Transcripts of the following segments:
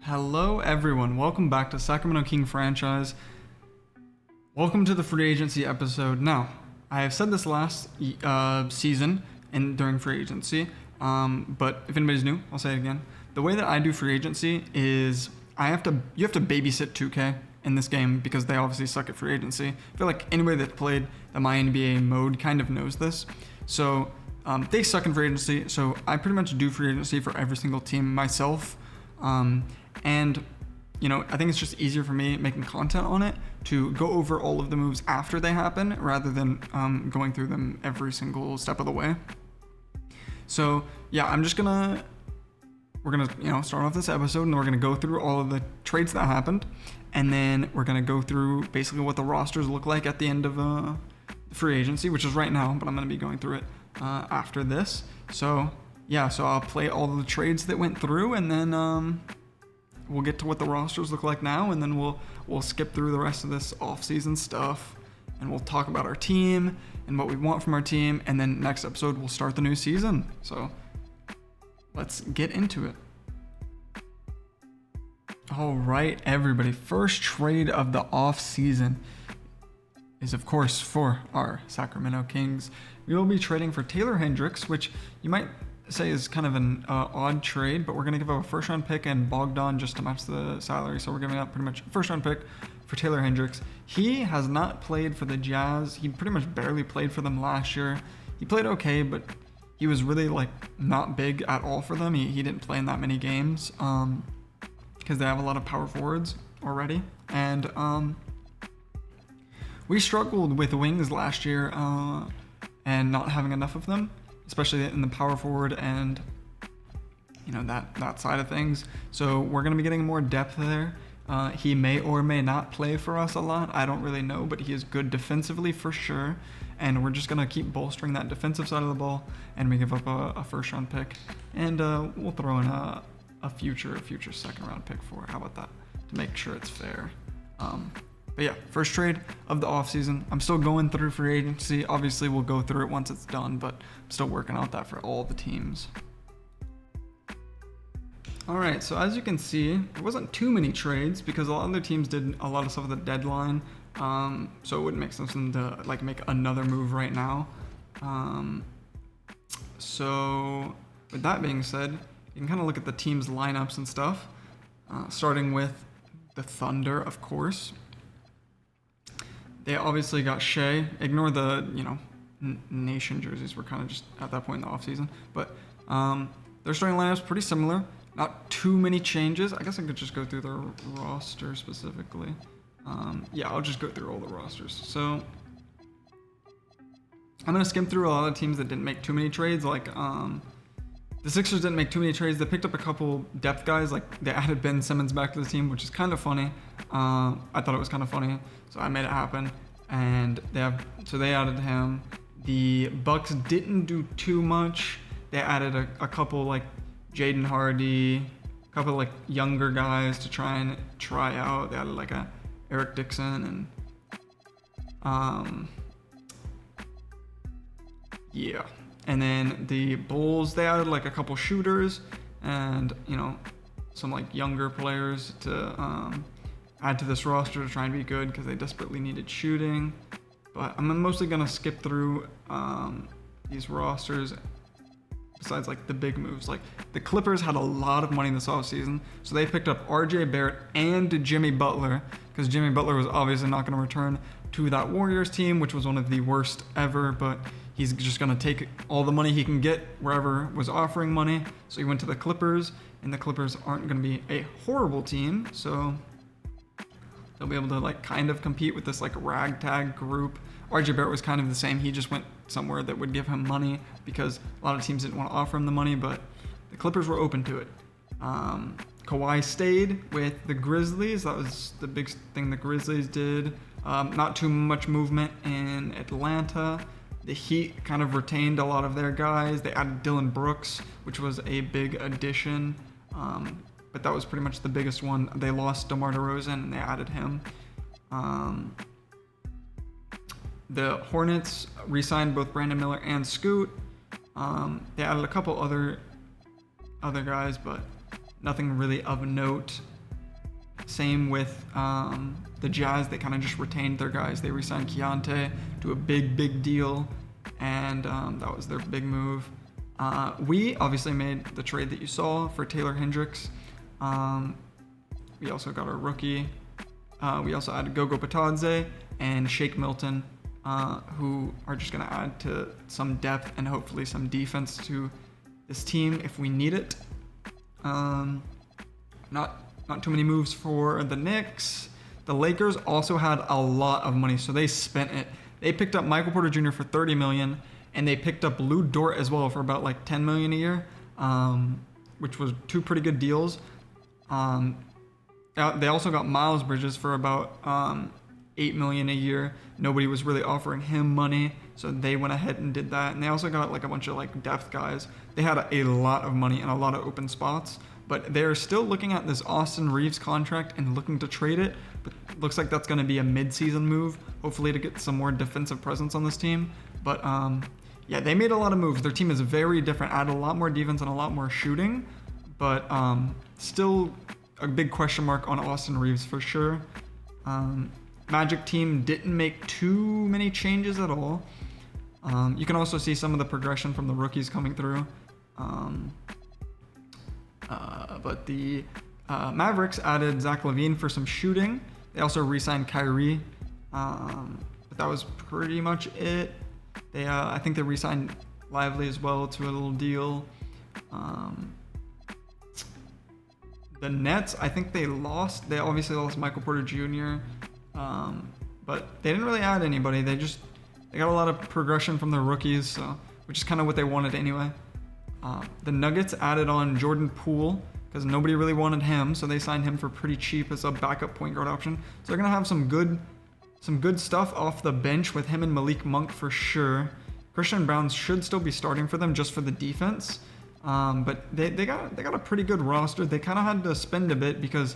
Hello everyone, welcome back to Sacramento King franchise. Welcome to the free agency episode. Now, I have said this last season and during free agency, but if anybody's new, I'll say it again. The way that I do free agency is you have to babysit 2K in this game because they obviously suck at free agency. I feel like anybody that's played the MyNBA mode kind of knows this. So they suck in free agency, so I pretty much do free agency for every single team myself. And you know, I think it's just easier for me making content on it to go over all of the moves after they happen rather than going through them every single step of the way. So yeah, we're gonna start off this episode and we're gonna go through all of the trades that happened, and then we're gonna go through basically what the rosters look like at the end of free agency, which is right now, but I'm gonna be going through it after this. So yeah, so I'll play all of the trades that went through, and then we'll get to what the rosters look like now, and then we'll skip through the rest of this off-season stuff, and we'll talk about our team and what we want from our team, and then next episode we'll start the new season. So let's get into it. All right, everybody. First trade of the off-season is, of course, for our Sacramento Kings. We will be trading for Taylor Hendricks, which you might say is kind of an odd trade, but we're going to give up a first-round pick and Bogdan just to match the salary. So we're giving up pretty much a first-round pick for Taylor Hendricks. He has not played for the Jazz. He pretty much barely played for them last year. He played okay, but he was really not big at all for them. He didn't play in that many games because they have a lot of power forwards already. And we struggled with wings last year and not having enough of them, especially in the power forward and that side of things. So we're going to be getting more depth there. He may or may not play for us a lot. I don't really know, but he is good defensively for sure. And we're just going to keep bolstering that defensive side of the ball, and we give up a first round pick, and we'll throw in a future second round pick for it. How about that, to make sure it's fair? But yeah, first trade of the offseason. I'm still going through free agency. Obviously, we'll go through it once it's done, but I'm still working out that for all the teams. All right, so as you can see, there wasn't too many trades because a lot of other teams did a lot of stuff at the deadline. So it wouldn't make sense for them to make another move right now. So with that being said, you can kind of look at the team's lineups and stuff, starting with the Thunder, of course. They obviously got Shea. Ignore the, nation jerseys. We're kind of just at that point in the offseason. But their starting lineup's pretty similar. Not too many changes. I guess I could just go through their roster specifically. Yeah, I'll just go through all the rosters. So I'm going to skim through a lot of teams that didn't make too many trades. The Sixers didn't make too many trades. They picked up a couple depth guys. They added Ben Simmons back to the team, which is kind of funny. I thought it was kind of funny, so I made it happen. And they added him. The Bucks didn't do too much. They added a couple Jaden Hardy, a couple younger guys to try out. They added a Eric Dixon and yeah. And then the Bulls, they added a couple shooters and some younger players to add to this roster to try and be good because they desperately needed shooting. But I'm mostly gonna skip through these rosters. Besides the big moves, the Clippers had a lot of money this offseason, so they picked up RJ Barrett and Jimmy Butler because Jimmy Butler was obviously not going to return to that Warriors team, which was one of the worst ever, but he's just going to take all the money he can get wherever was offering money. So he went to the Clippers, and the Clippers aren't going to be a horrible team, so they'll be able to kind of compete with this ragtag group. RJ Barrett was kind of the same. He just went somewhere that would give him money because a lot of teams didn't want to offer him the money, but the Clippers were open to it. Kawhi stayed with the Grizzlies. That was the big thing the Grizzlies did. Not too much movement in Atlanta. The Heat kind of retained a lot of their guys. They added Dylan Brooks, which was a big addition. But that was pretty much the biggest one. They lost DeMar DeRozan and they added him. The Hornets re-signed both Brandon Miller and Scoot. They added a couple other guys, but nothing really of note. Same with the Jazz. They kind of just retained their guys. They re-signed Keontae to a big deal, and that was their big move. We obviously made the trade that you saw for Taylor Hendricks. We also got our rookie. We also added Gogo Patadze and Shake Milton, who are just going to add to some depth and hopefully some defense to this team if we need it. Not too many moves for the Knicks. The Lakers also had a lot of money, so they spent it. They picked up Michael Porter Jr. for $30 million, and they picked up Lou Dort as well for about like $10 million a year, which was two pretty good deals. They also got Miles Bridges for about $8 million a year. Nobody was really offering him money, so they went ahead and did that. And they also got like a bunch of like depth guys. They had a lot of money and a lot of open spots, but they're still looking at this Austin Reeves contract and looking to trade it. But it looks like that's going to be a mid-season move, hopefully to get some more defensive presence on this team. But yeah, they made a lot of moves. Their team is very different, added a lot more defense and a lot more shooting, but still a big question mark on Austin Reeves for sure. Magic team didn't make too many changes at all. You can also see some of the progression from the rookies coming through. But the Mavericks added Zach LaVine for some shooting. They also re-signed Kyrie, but that was pretty much it. They, I think they re-signed Lively as well to a little deal. The Nets, I think they obviously lost Michael Porter Jr., but they didn't really add anybody. They got a lot of progression from their rookies, so, which is kind of what they wanted anyway. The Nuggets added on Jordan Poole because nobody really wanted him, so they signed him for pretty cheap as a backup point guard option. So they're gonna have some good stuff off the bench with him and Malik Monk for sure. Christian Brown should still be starting for them just for the defense, but they got a pretty good roster. They kind of had to spend a bit because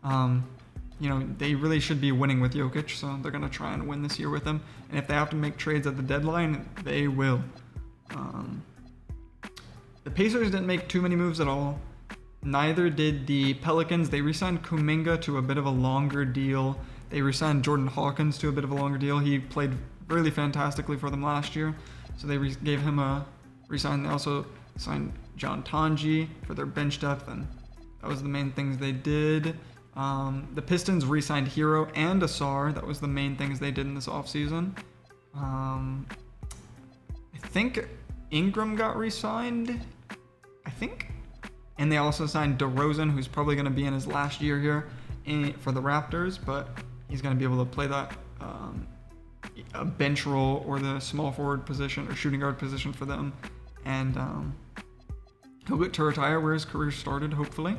they really should be winning with Jokic, so they're gonna try and win this year with him. And if they have to make trades at the deadline, they will. The Pacers didn't make too many moves at all. Neither did the Pelicans. They re-signed Kuminga to a bit of a longer deal. They re-signed Jordan Hawkins to a bit of a longer deal. He played really fantastically for them last year, so they gave him a re-sign. They also signed John Tanji for their bench depth, and that was the main things they did. The Pistons re-signed Hero and Asar. That was the main things they did in this offseason. I think Ingram got re-signed, and they also signed DeRozan, who's probably going to be in his last year here for the Raptors, but he's going to be able to play that a bench role or the small forward position or shooting guard position for them, and he'll get to retire where his career started, hopefully.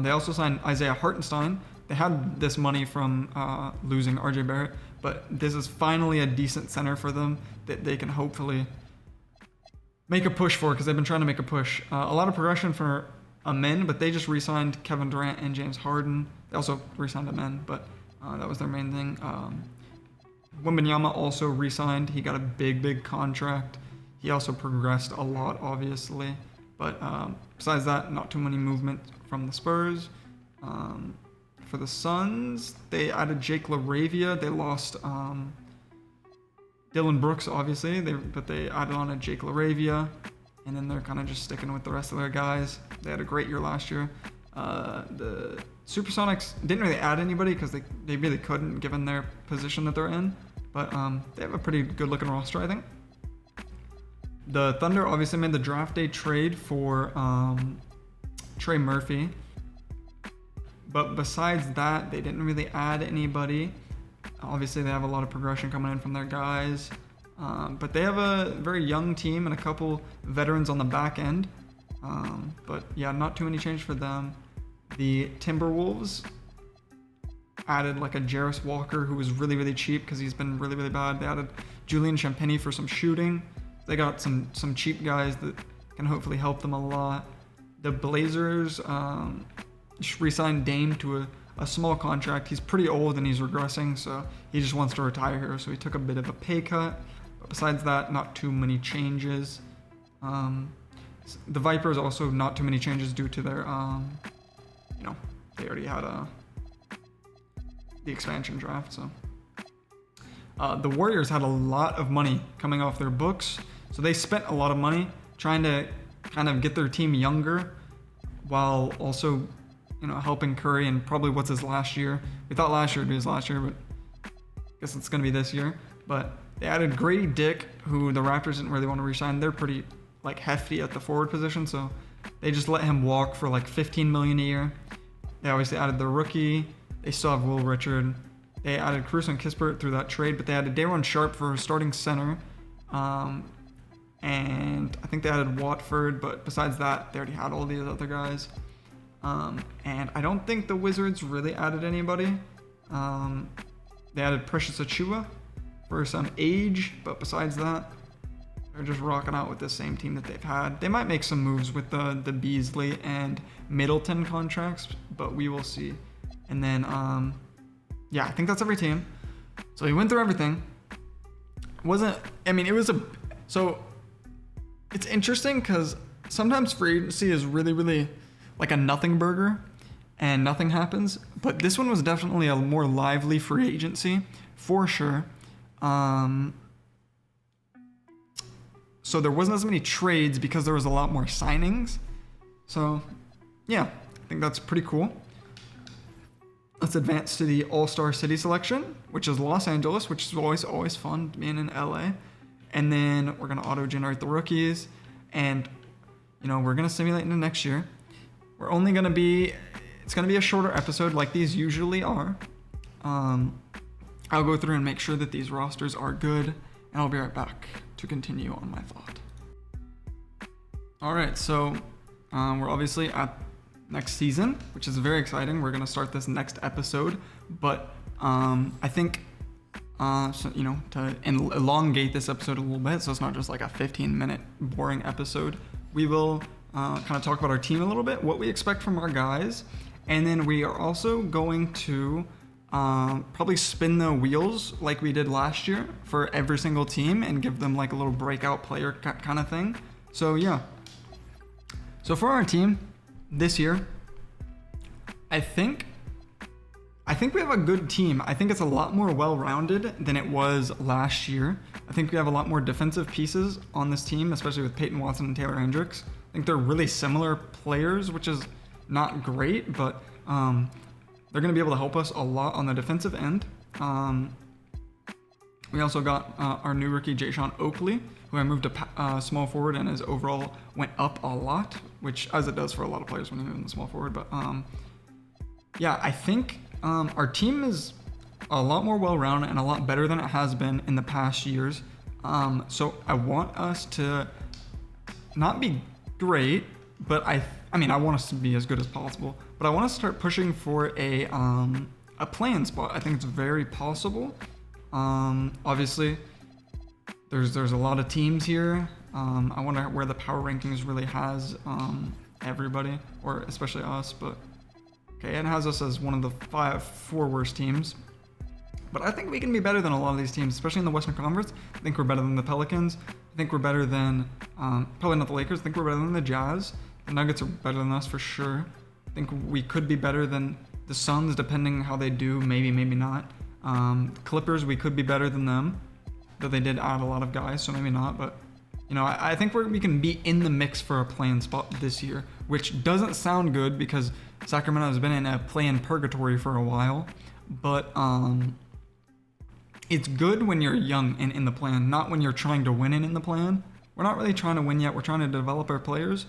They also signed Isaiah Hartenstein. They had this money from losing RJ Barrett, but this is finally a decent center for them that they can hopefully make a push for, because they've been trying to make a push. A lot of progression for Amen, but they just re-signed Kevin Durant and James Harden. They also re-signed Amen, but that was their main thing. Wembanyama also re-signed. He got a big contract. He also progressed a lot, obviously. But besides that, not too many movement from the Spurs. For the Suns, they added Jake LaRavia. They lost Dylan Brooks, obviously, but they added on a Jake LaRavia, and then they're kind of just sticking with the rest of their guys. They had a great year last year. The Supersonics didn't really add anybody because they really couldn't, given their position that they're in, but they have a pretty good-looking roster, I think. The Thunder obviously made the draft day trade for Trey Murphy, but besides that, they didn't really add anybody. Obviously, they have a lot of progression coming in from their guys, but they have a very young team and a couple veterans on the back end. But yeah, not too many changes for them. The Timberwolves added like a Jarris Walker, who was really cheap because he's been really bad. They added Julian Champagnie for some shooting. They got some cheap guys that can hopefully help them a lot. The Blazers re-signed Dame to a small contract. He's pretty old and he's regressing, so he just wants to retire here, so he took a bit of a pay cut. But besides that, not too many changes. The Vipers also not too many changes due to their, they already had the expansion draft. So the Warriors had a lot of money coming off their books, so they spent a lot of money trying to kind of get their team younger, while also, helping Curry and probably what's his last year. We thought last year would be his last year, but I guess it's gonna be this year. But they added Grady Dick, who the Raptors didn't really want to re-sign. They're pretty hefty at the forward position, so they just let him walk for $15 million a year. They obviously added the rookie. They still have Will Richard. They added Caruso and Kispert through that trade, but they added Daron Sharp for starting center. And I think they added Watford, but besides that, they already had all these other guys. And I don't think the Wizards really added anybody. They added Precious Achiuwa for some age, but besides that, they're just rocking out with the same team that they've had. They might make some moves with the Beasley and Middleton contracts, but we will see. And then, I think that's every team. So we went through everything. It's interesting because sometimes free agency is really, really like a nothing burger and nothing happens. But this one was definitely a more lively free agency for sure. So there wasn't as many trades because there was a lot more signings. So yeah, I think that's pretty cool. Let's advance to the All-Star City selection, which is Los Angeles, which is always fun being in LA. And then we're going to auto-generate the rookies, and, we're going to simulate into next year. It's going to be a shorter episode like these usually are. I'll go through and make sure that these rosters are good, and I'll be right back to continue on my thought. All right, so we're obviously at next season, which is very exciting. We're going to start this next episode, but I think to elongate this episode a little bit, so it's not just like a 15-minute boring episode, we will kind of talk about our team a little bit, what we expect from our guys, and then we are also going to probably spin the wheels like we did last year for every single team and give them like a little breakout player kind of thing. So yeah. So for our team this year, I think we have a good team. I think it's a lot more well-rounded than it was last year. I think we have a lot more defensive pieces on this team, especially with Peyton Watson and Taylor Hendricks. I think they're really similar players, which is not great, but they're going to be able to help us a lot on the defensive end. We also got our new rookie, Jayshawn Oakley, who I moved to small forward, and his overall went up a lot, which, as it does for a lot of players when you move in the small forward. But I think our team is a lot more well-rounded and a lot better than it has been in the past years. So I want us to not be great, but I want us to be as good as possible. But I want us to start pushing for a play-in spot. I think it's very possible. Obviously, there's a lot of teams here. I wonder where the power rankings really has everybody, or especially us. But okay, it has us as one of the four worst teams. But I think we can be better than a lot of these teams, especially in the Western Conference. I think we're better than the Pelicans. I think we're better than, probably not the Lakers. I think we're better than the Jazz. The Nuggets are better than us for sure. I think we could be better than the Suns, depending how they do, maybe not. Clippers, we could be better than them, though they did add a lot of guys, so maybe not. But, I think we can be in the mix for a play-in spot this year, which doesn't sound good because Sacramento has been in a play-in purgatory for a while. But it's good when you're young and in the plan, not when you're trying to win in the plan. We're not really trying to win yet. We're trying to develop our players.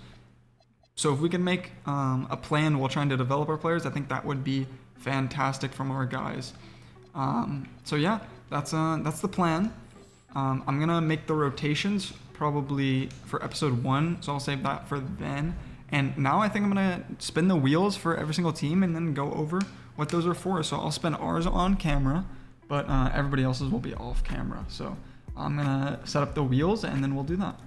So if we can make a plan while trying to develop our players, I think that would be fantastic from our guys. So yeah, that's the plan. I'm gonna make the rotations probably for episode 1, so I'll save that for then. And now I think I'm gonna spin the wheels for every single team and then go over what those are for. So I'll spin ours on camera, but everybody else's will be off camera. So I'm gonna set up the wheels and then we'll do that.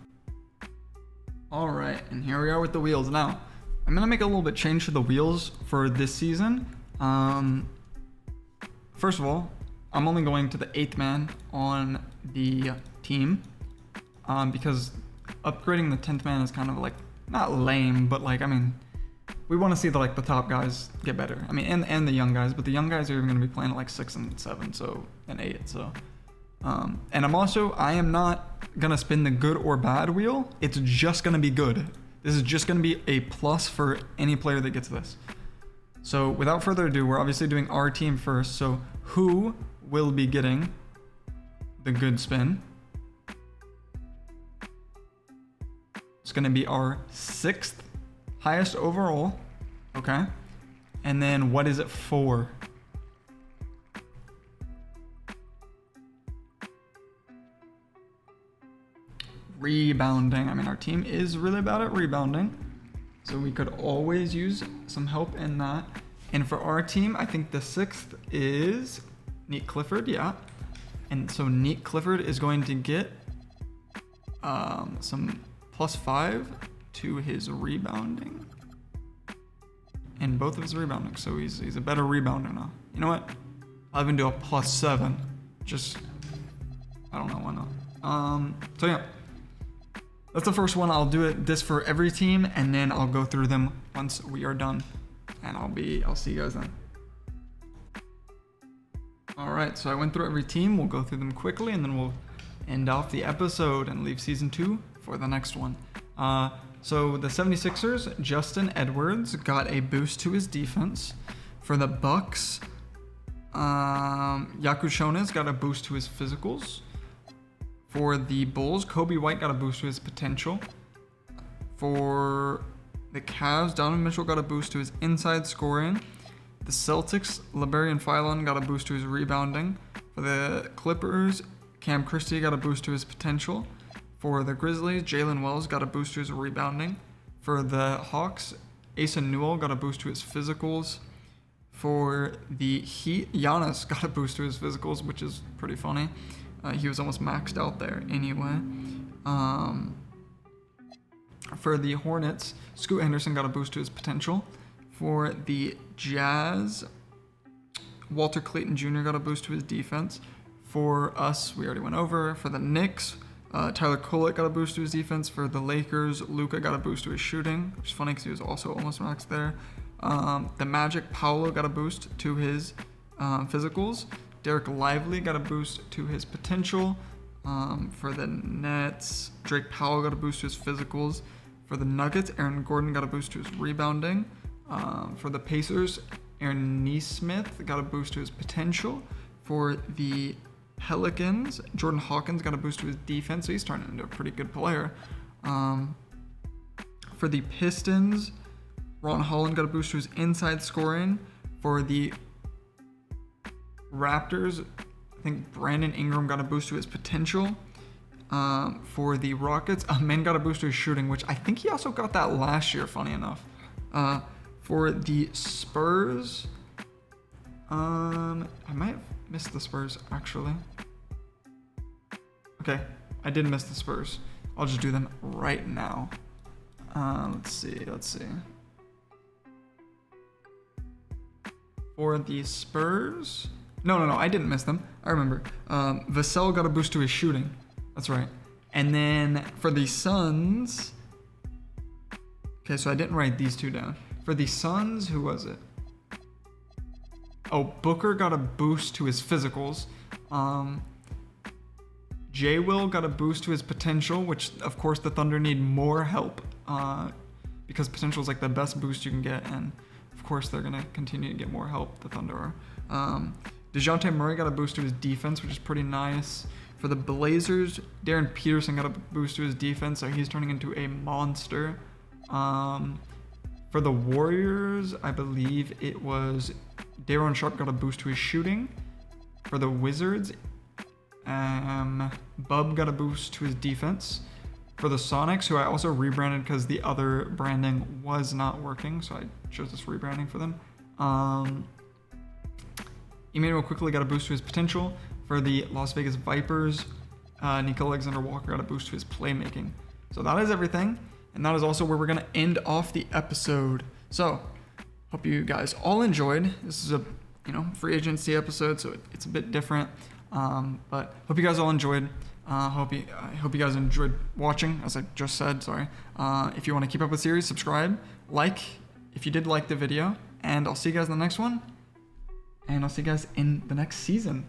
All right, and here we are with the wheels. Now, I'm gonna make a little bit change to the wheels for this season. First of all, I'm only going to the 8th man on the team because upgrading the 10th man is kind of like, not lame, but like, we want to see the top guys get better. I mean, and the young guys, but the young guys are even going to be playing at like 6 and 7, and 8. So, and I am not gonna spin the good or bad wheel. It's just gonna be good. This is just gonna be a plus for any player that gets this. So without further ado, we're obviously doing our team first. So who will be getting the good spin? It's gonna be our 6th highest overall, okay? And then what is it for? Rebounding. I mean, our team is really bad at rebounding, so we could always use some help in that. And for our team, I think the 6th is Neat Clifford, yeah. And so Neat Clifford is going to get some +5 to his rebounding. And both of his rebounding, so he's a better rebounder now. You know what? I'll even do a +7. Just, I don't know, why not? So yeah. That's the first one. I'll do this for every team, and then I'll go through them once we are done. And I'll see you guys then. All right, so I went through every team. We'll go through them quickly, and then we'll end off the episode and leave season 2 for the next one. So the 76ers, Justin Edwards got a boost to his defense. For the Bucks, Yaku Shona's got a boost to his physicals. For the Bulls, Kobe White got a boost to his potential. For the Cavs, Donovan Mitchell got a boost to his inside scoring. The Celtics, Liberian Phylon got a boost to his rebounding. For the Clippers, Cam Christie got a boost to his potential. For the Grizzlies, Jalen Wells got a boost to his rebounding. For the Hawks, Asa Newell got a boost to his physicals. For the Heat, Giannis got a boost to his physicals, which is pretty funny. He was almost maxed out there anyway. For the Hornets, Scoot Henderson got a boost to his potential. For the Jazz, Walter Clayton Jr. got a boost to his defense. For us, we already went over. For the Knicks, Tyler Kolek got a boost to his defense. For the Lakers, Luka got a boost to his shooting, which is funny because he was also almost maxed there. The Magic, Paolo got a boost to his physicals. Derek Lively got a boost to his potential. For the Nets, Drake Powell got a boost to his physicals. For the Nuggets, Aaron Gordon got a boost to his rebounding. For the Pacers, Aaron Nesmith got a boost to his potential. For the Pelicans, Jordan Hawkins got a boost to his defense, so he's turning into a pretty good player. For the Pistons, Ron Holland got a boost to his inside scoring. For the Raptors, I think Brandon Ingram got a boost to his potential. For the Rockets, Amen got a boost to his shooting, which I think he also got that last year, funny enough. For the Spurs, I might have missed the Spurs, actually. Okay, I did miss the Spurs. I'll just do them right now. Let's see. For the Spurs, no, I didn't miss them. I remember. Vassell got a boost to his shooting. That's right. And then for the Suns, okay, so I didn't write these two down. For the Suns, who was it? Oh, Booker got a boost to his physicals. J. Will got a boost to his potential, which of course the Thunder need more help because potential is like the best boost you can get, and of course they're gonna continue to get more help. The Thunder are. DeJounte Murray got a boost to his defense, which is pretty nice. For the Blazers, Darren Peterson got a boost to his defense, so he's turning into a monster. For the Warriors, I believe it was Daron Sharp got a boost to his shooting. For the Wizards, Bub got a boost to his defense. For the Sonics, who I also rebranded because the other branding was not working, so I chose this rebranding for them. Emmanuel quickly got a boost to his potential. For the Las Vegas Vipers, Nickeil Alexander-Walker got a boost to his playmaking. So that is everything, and that is also where we're going to end off the episode. So, hope you guys all enjoyed. This is a free agency episode, so it's a bit different, but hope you guys all enjoyed. I hope you guys enjoyed watching, as I just said. Sorry. If you want to keep up with the series, subscribe, like if you did like the video, and I'll see you guys in the next one, and I'll see you guys in the next season.